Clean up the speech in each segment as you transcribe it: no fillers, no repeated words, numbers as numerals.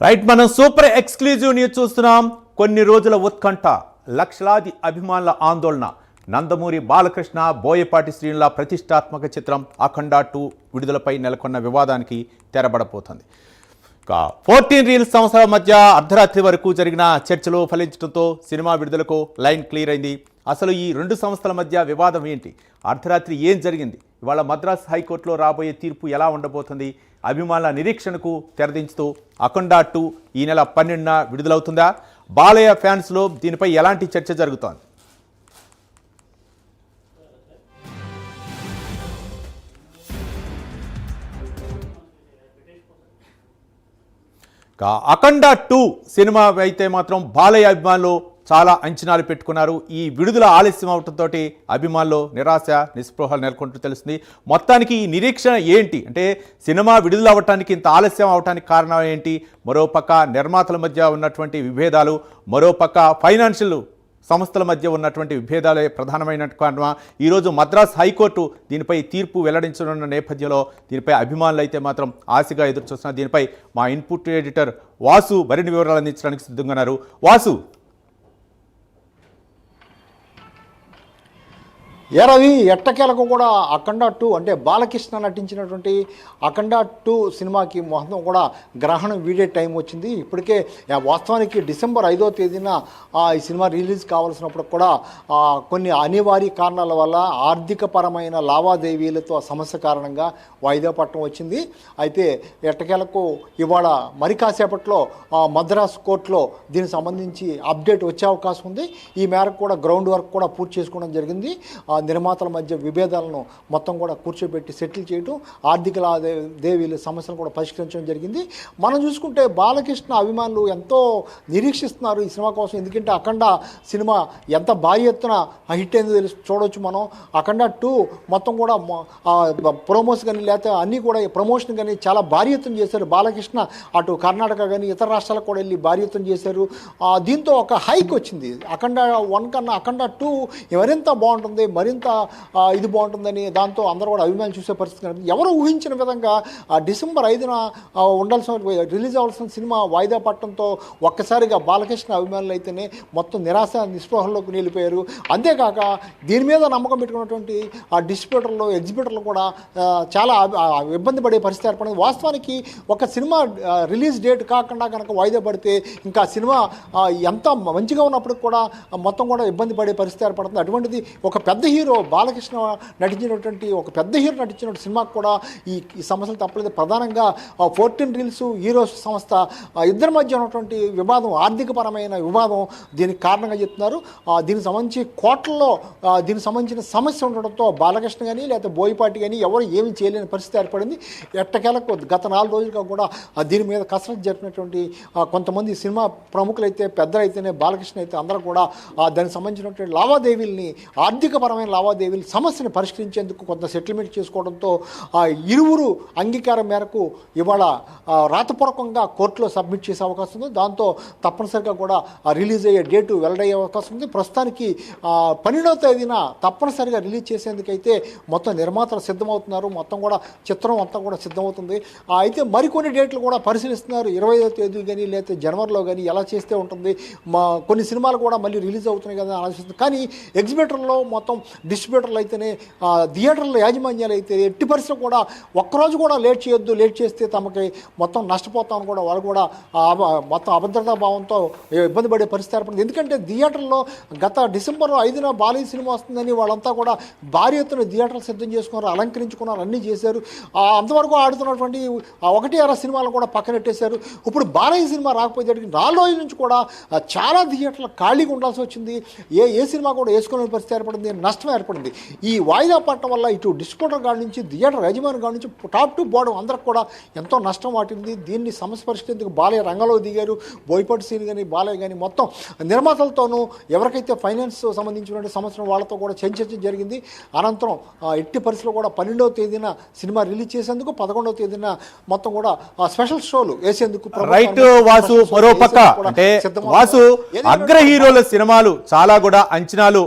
Right మనం super exclusive news చూస్తున్నాం. కొన్ని రోజుల ఉత్కంఠ, లక్షలాది అభిమానుల ఆందోళన. నందమూరి బాలకృష్ణ, బోయపాటి శ్రీనుల ప్రతిష్టాత్మక చిత్రం అఖండ 2 విడుదలపై నెలకొన్న వివాదానికి తెరబడబోతోంది. 14 రీల్స్ సంస్థల మధ్య అర్ధరాత్రి వరకు జరిగిన చర్చలు ఫలించడంతో సినిమా విడుదలకు లైన్ క్లియర్ అయింది. అసలు ఈ రెండు సంస్థల మధ్య వివాదం ఏంటి? అర్ధరాత్రి ఏం జరిగింది? ఇవాళ మద్రాస్ హైకోర్టులో రాబోయే తీర్పు ఎలా ఉండబోతుంది? అభిమానుల నిరీక్షణకు తెరదించుతూ అఖండ 2 ఈ నెల 12న విడుదలవుతుందా? బాలయ్య ఫ్యాన్స్లో దీనిపై ఎలాంటి చర్చ జరుగుతోంది? అఖండ 2 సినిమా అయితే మాత్రం బాలయ్య అభిమానులు చాలా అంచనాలు పెట్టుకున్నారు. ఈ విడుదల ఆలస్యం అవడంతో అభిమానులు నిరాశ నిస్పృహలు నెలకొంటూ తెలుస్తుంది. మొత్తానికి ఈ నిరీక్షణ ఏంటి అంటే సినిమా విడుదల అవ్వటానికి ఇంత ఆలస్యం అవడానికి కారణం ఏంటి? మరోపక్క నిర్మాతల మధ్య ఉన్నటువంటి విభేదాలు, మరోపక్క ఫైనాన్షియల్ సంస్థల మధ్య ఉన్నటువంటి విభేదాలే ప్రధానమైన కారణమా? ఈరోజు మద్రాస్ హైకోర్టు దీనిపై తీర్పు వెల్లడించనున్న నేపథ్యంలో దీనిపై అభిమానులు అయితే మాత్రం ఆశగా ఎదురుచూస్తున్నారు. దీనిపై మా ఇన్పుట్ ఎడిటర్ వాసు మరిన్ని వివరాలు అందించడానికి సిద్ధంగా ఉన్నారు. వాసు, రవి, ఎట్టకేలకు కూడా అఖండ 2 అంటే బాలకృష్ణ నటించినటువంటి అఖండ 2 సినిమాకి మొత్తం కూడా గ్రహణం వీడే టైం వచ్చింది. ఇప్పటికే వాస్తవానికి డిసెంబర్ 5వ తేదీన ఈ సినిమా రిలీజ్ కావాల్సినప్పుడు కూడా కొన్ని అనివార్య కారణాల వల్ల ఆర్థికపరమైన లావాదేవీలతో సమస్య కారణంగా వాయిదా పట్టడం వచ్చింది. అయితే ఎట్టకేలకు ఇవాళ మరి కాసేపట్లో మద్రాస్ కోర్టులో దీనికి సంబంధించి అప్డేట్ వచ్చే అవకాశం ఉంది. ఈ మేరకు కూడా గ్రౌండ్ వర్క్ కూడా పూర్తి చేసుకోవడం జరిగింది. నిర్మాతల మధ్య విభేదాలను మొత్తం కూడా కూర్చోబెట్టి సెటిల్ చేయడం, ఆర్థిక లావాదేవీల సమస్యలు కూడా పరిష్కరించడం జరిగింది. మనం చూసుకుంటే బాలకృష్ణ అభిమానులు ఎంతో నిరీక్షిస్తున్నారు ఈ సినిమా కోసం. ఎందుకంటే అఖండ సినిమా ఎంత భారీ ఎత్తున హిట్ అయిందో చూడవచ్చు మనం. అఖండ 2 మొత్తం కూడా ప్రోమోస్ కానీ లేకపోతే అన్నీ కూడా ప్రమోషన్ కానీ చాలా భారీ ఎత్తున చేశారు. బాలకృష్ణ అటు కర్ణాటక కానీ ఇతర రాష్ట్రాలకు కూడా వెళ్ళి భారీ ఎత్తున చేశారు. దీంతో ఒక హైక్ వచ్చింది. అఖండ 1 కన్నా అఖండ 2 మరింత బాగుంటుంది, మరింత ఇది బాగుంటుందని దాంతో అందరూ కూడా అభిమానులు చూసే పరిస్థితి కనిపిస్తుంది. ఎవరు ఊహించిన విధంగా డిసెంబర్ 5న రిలీజ్ అవ్వాల్సిన సినిమా వాయిదా పట్టడంతో ఒక్కసారిగా బాలకృష్ణ అభిమానులు అయితేనే మొత్తం నిరాశ నిస్పృహల్లోకి నిలిపోయారు. అంతేకాక దీని మీద నమ్మకం పెట్టుకున్నటువంటి ఆ డిస్ట్రిబ్యూటర్లు, ఎగ్జిబ్యూటర్లు కూడా చాలా ఇబ్బంది పడే పరిస్థితి ఏర్పడింది. వాస్తవానికి ఒక సినిమా రిలీజ్ డేట్ కాకుండా కనుక వాయిదా పడితే ఇంకా సినిమా ఎంత మంచిగా ఉన్నప్పటికి కూడా మొత్తం కూడా ఇబ్బంది పడే పరిస్థితి ఏర్పడుతుంది. అటువంటిది ఒక పెద్ద హీరో బాలకృష్ణ నటించినటువంటి సినిమాకు కూడా ఈ సమస్యలు తప్పలేదు. ప్రధానంగా 14 రీల్స్ హీరోస్ సంస్థ ఇద్దరి మధ్య ఉన్నటువంటి వివాదం, ఆర్థికపరమైన వివాదం దీనికి కారణంగా చెప్తున్నారు. దీనికి సంబంధించి కోట్లలో దీనికి సంబంధించిన సమస్య ఉండడంతో బాలకృష్ణ కానీ లేకపోతే బోయపాటి కానీ ఎవరు ఏమీ చేయలేని పరిస్థితి ఏర్పడింది. ఎట్టకేలకు గత 4 రోజులుగా కూడా దీని మీద కసరత్తు జరిపినటువంటి కొంతమంది సినిమా ప్రముఖులైతే, పెద్దలైతేనే, బాలకృష్ణ అయితే అందరూ కూడా దానికి సంబంధించినటువంటి లావాదేవీల్ని, ఆర్థికపరమైన లావాదేవీలు సమస్యను పరిష్కరించేందుకు కొంత సెటిల్మెంట్ చేసుకోవడంతో ఇరువురు అంగీకారం మేరకు ఇవాళ రాతపూర్వకంగా కోర్టులో సబ్మిట్ చేసే అవకాశం ఉంది. దాంతో తప్పనిసరిగా కూడా రిలీజ్ అయ్యే డేటు వెల్లడయ్యే అవకాశం ఉంది. ప్రస్తుతానికి 12వ తేదీన తప్పనిసరిగా రిలీజ్ చేసేందుకైతే మొత్తం నిర్మాతలు సిద్ధమవుతున్నారు. మొత్తం కూడా చిత్రం అంతా కూడా సిద్ధమవుతుంది. అయితే మరికొన్ని డేట్లు కూడా పరిశీలిస్తున్నారు. 25వ తేదీ కానీ లేకపోతే జనవరిలో కానీ ఎలా చేస్తే ఉంటుంది. కొన్ని సినిమాలు కూడా మళ్ళీ రిలీజ్ అవుతున్నాయి కదా ఆలోచిస్తుంది. కానీ ఎగ్జిబిటర్లో మొత్తం డిస్ట్రిబ్యూటర్లు అయితేనే, థియేటర్ల యాజమాన్యాలు అయితే ఎట్టి పరిస్థితులు కూడా ఒక్కరోజు కూడా లేట్ చేయొద్దు, లేట్ చేస్తే తమకి మొత్తం నష్టపోతామని కూడా వాళ్ళు కూడా మొత్తం అభద్రతా భావంతో ఇబ్బంది పడే పరిస్థితి ఏర్పడింది. ఎందుకంటే థియేటర్లో గత డిసెంబర్ 5న బాలయ్య సినిమా వస్తుందని వాళ్ళంతా కూడా భారీ ఎత్తున థియేటర్లు సిద్ధం చేసుకున్నారు, అలంకరించుకున్నారు, అన్నీ చేశారు. అంతవరకు ఆడుతున్నటువంటి 1-2 సినిమాలు కూడా పక్కనెట్టేశారు. ఇప్పుడు బాలయ్య సినిమా రాకపోతే 4 రోజుల నుంచి కూడా చాలా థియేటర్లు ఖాళీగా ఉండాల్సి వచ్చింది. ఏ సినిమా కూడా వేసుకోలేని పరిస్థితి ఏర్పడింది, నష్టం ఏర్పడింది. ఈ వాయిదా పట్టడం వల్ల ఇటు డిస్ట్రిబ్యూటర్ కాడి నుంచి థియేటర్ యజమాని కాడి నుంచి టాప్ టు బాటం అందరికి కూడా ఎంతో నష్టం వాటింది. దీన్ని సమస్య పరిష్కరించేందుకు బాలయ్య రంగంలో దిగారు. బోయపాటి సీన్ కానీ బాలయ్య కానీ మొత్తం నిర్మాతలతోనూ ఎవరికైతే ఫైనాన్స్ సంబంధించినటువంటి సమస్యలు వాళ్ళతో కూడా చర్చ జరిగింది. అనంతరం ఎట్టి పరిస్థితుల్లో కూడా 12వ తేదీన సినిమా రిలీజ్ చేసేందుకు 11వ తేదీన మొత్తం కూడా స్పెషల్ షోలు వేసేందుకు రైట్ వాసు. మరోపక్క అంటే వాసు అగ్ర హీరోల సినిమాలు చాలా కూడా అంచనాలు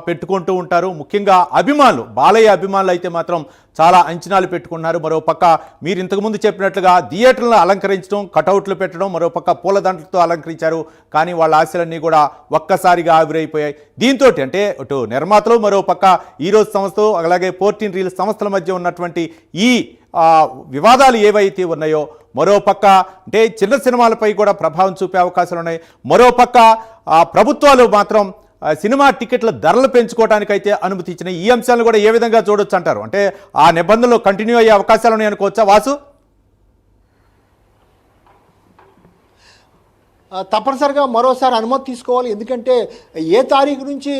పెట్టుకుంటూ ఉంటారు. పెట్టుకుంటున్నారు. ముఖ్యంగా అభిమానులు, బాలయ్య అభిమానులు అయితే మాత్రం చాలా అంచనాలు పెట్టుకుంటున్నారు. మరోపక్క మీరు ఇంతకుముందు చెప్పినట్లుగా థియేటర్లను అలంకరించడం, కటౌట్లు పెట్టడం, మరోపక్క పూలదండలతో అలంకరించారు. కానీ వాళ్ళ ఆశలన్నీ కూడా ఒక్కసారిగా ఆవిరైపోయాయి. దీంతో అంటే అటు నిర్మాతలు, మరోపక్క ఈరోజు సంస్థ, అలాగే 14 రీల్స్ సంస్థల మధ్య ఉన్నటువంటి ఈ వివాదాలు ఏవైతే ఉన్నాయో, మరోపక్క అంటే చిన్న సినిమాలపై కూడా ప్రభావం చూపే అవకాశాలు ఉన్నాయి. మరోపక్క ప్రభుత్వాలు మాత్రం సినిమా టికెట్ల ధరలు పెంచుకోవడానికైతే అనుమతి ఇచ్చిన ఈ అంశాలను కూడా ఏ విధంగా చూడొచ్చు అంటారు? అంటే ఆ నిబంధనలు కంటిన్యూ అయ్యే అవకాశాలు ఉన్నాయి అనుకోవచ్చా వాసు? తప్పనిసరిగా మరోసారి అనుమతి తీసుకోవాలి. ఎందుకంటే ఏ తారీఖు నుంచి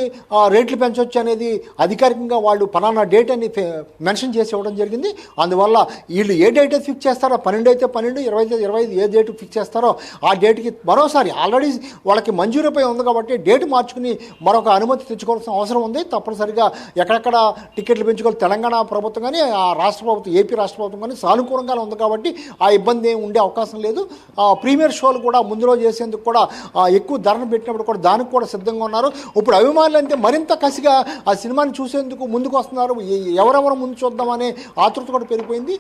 రేట్లు పెంచవచ్చు అనేది అధికారికంగా వాళ్ళు పలానా డేట్ అని మెన్షన్ చేసి ఇవ్వడం జరిగింది. అందువల్ల వీళ్ళు ఏ డేట్ అయితే ఫిక్స్ చేస్తారో, 12 అయితే 12, 20 అయితే 25, ఏ డేట్ ఫిక్స్ చేస్తారో ఆ డేట్కి మరోసారి ఆల్రెడీ వాళ్ళకి మంజూరుపై ఉంది కాబట్టి డేట్ మార్చుకుని మరొక అనుమతి తెచ్చుకోవాల్సిన అవసరం ఉంది. తప్పనిసరిగా ఎక్కడెక్కడ టికెట్లు పెంచుకోవాలి, తెలంగాణ ప్రభుత్వం కానీ ఆ రాష్ట్ర ప్రభుత్వం, ఏపీ రాష్ట్ర ప్రభుత్వం కానీ సానుకూలంగా ఉంది కాబట్టి ఆ ఇబ్బంది ఏమి ఉండే అవకాశం లేదు. ప్రీమియర్ షోలు కూడా ముందులో చేసేందుకు కూడా ఎక్కువ ధరను పెట్టినప్పుడు కూడా దానికి కూడా సిద్ధంగా ఉన్నారు. ఇప్పుడు అభిమానులు అంటే మరింత కసిగా ఆ సినిమాని చూసేందుకు ముందుకు వస్తున్నారు. ఎవరెవరు ముందు చూద్దామనే ఆతృత కూడా పెరిగిపోయింది.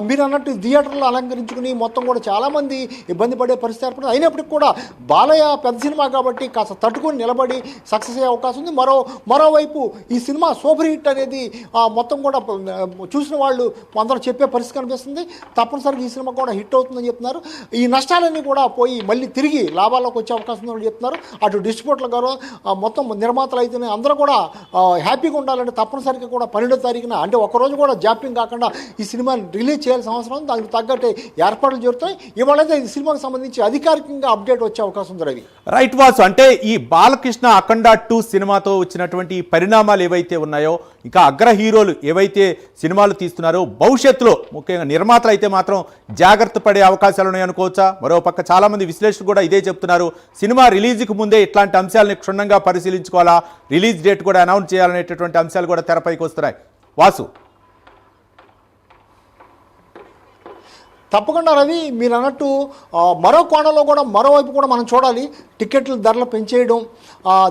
మీరు అన్నట్టు థియేటర్లో అలంకరించుకుని మొత్తం కూడా చాలామంది ఇబ్బంది పడే పరిస్థితి ఏర్పడింది. అయినప్పటికీ కూడా బాలయ్య పెద్ద సినిమా కాబట్టి కాస్త తట్టుకొని నిలబడి సక్సెస్ అయ్యే అవకాశం ఉంది. మరోవైపు ఈ సినిమా సూపర్ హిట్ అనేది మొత్తం కూడా చూసిన వాళ్ళు అందరూ చెప్పే పరిస్థితి కనిపిస్తుంది. తప్పనిసరిగా ఈ సినిమా కూడా హిట్ అవుతుందని చెప్తున్నారు. ఈ నష్టాలన్నీ కూడా పోయి మళ్ళీ తిరిగి లాభాల్లోకి వచ్చే అవకాశం ఉందని చెప్తున్నారు. అటు డిస్ట్రిబ్యూటర్లు గారు మొత్తం నిర్మాతలు అయితేనే అందరూ కూడా హ్యాపీగా ఉండాలంటే తప్పనిసరిగా కూడా 12వ తారీఖున అంటే ఒకరోజు కూడా జాప్యం కాకుండా ఈ సినిమాని రిలీజ్ చేయాల్సిన అవసరం ఉంది. దానికి తగ్గట్టే ఏర్పాట్లు జరుగుతాయి. ఇవాళైతే ఈ సినిమాకి సంబంధించి అధికారికంగా అప్డేట్ వచ్చే అవకాశం ఉంది. రవి, రైట్ వాసు, అంటే ఈ బాలకృష్ణ అఖండ 2 సినిమాతో వచ్చినటువంటి పరిణామాలు ఏవైతే ఉన్నాయో, ఇంకా అగ్ర హీరోలు ఏవైతే సినిమాలు తీస్తున్నారో భవిష్యత్తులో ముఖ్యంగా నిర్మాతలు అయితే మాత్రం జాగ్రత్త పడే అవకాశాలు ఉన్నాయి అనుకోవచ్చా? మరోపక్క చాలామంది విశ్లేషకులు కూడా ఇదే చెప్తున్నారు. సినిమా రిలీజ్కి ముందే ఇట్లాంటి అంశాలని క్షుణ్ణంగా పరిశీలించుకోవాలా, రిలీజ్ డేట్ కూడా అనౌన్స్ చేయాలనేటటువంటి అంశాలు కూడా తెరపైకి వస్తున్నాయి. వాసు, తప్పకుండా రవి, మీరు అన్నట్టు మరో కోణంలో కూడా మరోవైపు కూడా మనం చూడాలి. టికెట్ల ధరలు పెంచేయడం,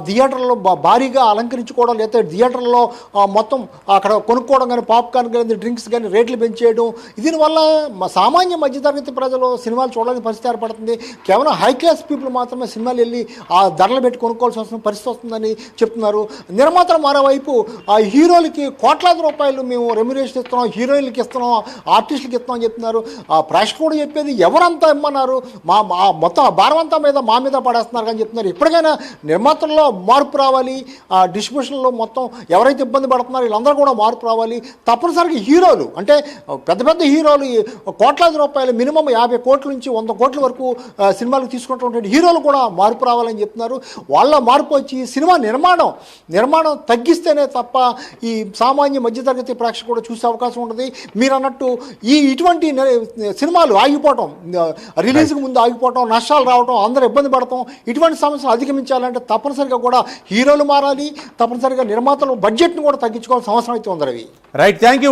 థియేటర్లో భారీగా అలంకరించుకోవడం, లేకపోతే థియేటర్లో మొత్తం అక్కడ కొనుక్కోవడం కానీ, పాప్కార్న్ కానీ, డ్రింక్స్ కానీ రేట్లు పెంచేయడం, దీనివల్ల సామాన్య మధ్యతరగతి ప్రజలు సినిమాలు చూడాలని పరిస్థితి ఏర్పడుతుంది. కేవలం హై క్లాస్ పీపుల్ మాత్రమే సినిమాలు వెళ్ళి ఆ ధరలు పెట్టి కొనుక్కోవాల్సి వస్తున్న పరిస్థితి వస్తుందని చెప్తున్నారు. నిర్మాతలు మరోవైపు హీరోలకి కోట్లాది రూపాయలు మేము రెమ్యునరేషన్ ఇస్తున్నాం, హీరోయిన్లకి ఇస్తున్నాం, ఆర్టిస్టులకి ఇస్తున్నాం అని చెప్తున్నారు. ప్రేక్షకుడు చెప్పేది ఎవరంతా ఇమ్మన్నారు, మొత్తం భారం అంతా మా మీద పడేస్తున్నారు అని చెప్తున్నారు. ఎప్పటికైనా నిర్మాతల్లో మార్పు రావాలి, డిస్ట్రిబ్యూషన్లో మొత్తం ఎవరైతే ఇబ్బంది పడుతున్నారో వీళ్ళందరూ కూడా మార్పు రావాలి. తప్పనిసరిగా హీరోలు అంటే పెద్ద పెద్ద హీరోలు కోట్లాది రూపాయలు మినిమం 50 కోట్ల నుంచి 100 కోట్ల వరకు సినిమాలకు తీసుకుంటున్నటువంటి హీరోలు కూడా మార్పు రావాలని చెప్తున్నారు. వాళ్ళ మార్పు వచ్చి సినిమా నిర్మాణం తగ్గిస్తేనే తప్ప ఈ సామాన్య మధ్యతరగతి ప్రేక్షకుడు చూసే అవకాశం ఉంటుంది. మీరు అన్నట్టు ఇటువంటి సినిమాలు ఆగిపోవటం, రిలీజ్కి ముందు ఆగిపోవటం, నష్టాలు రావటం, అందరూ ఇబ్బంది పడటం, ఇటువంటి సమస్యలు అధిగమించాలంటే తప్పనిసరిగా కూడా హీరోలు మారాలి. తప్పనిసరిగా నిర్మాతలు బడ్జెట్ను కూడా తగ్గించుకోవాల్సిన అవసరం అయితే ఉంది. Ravi, right, thank you.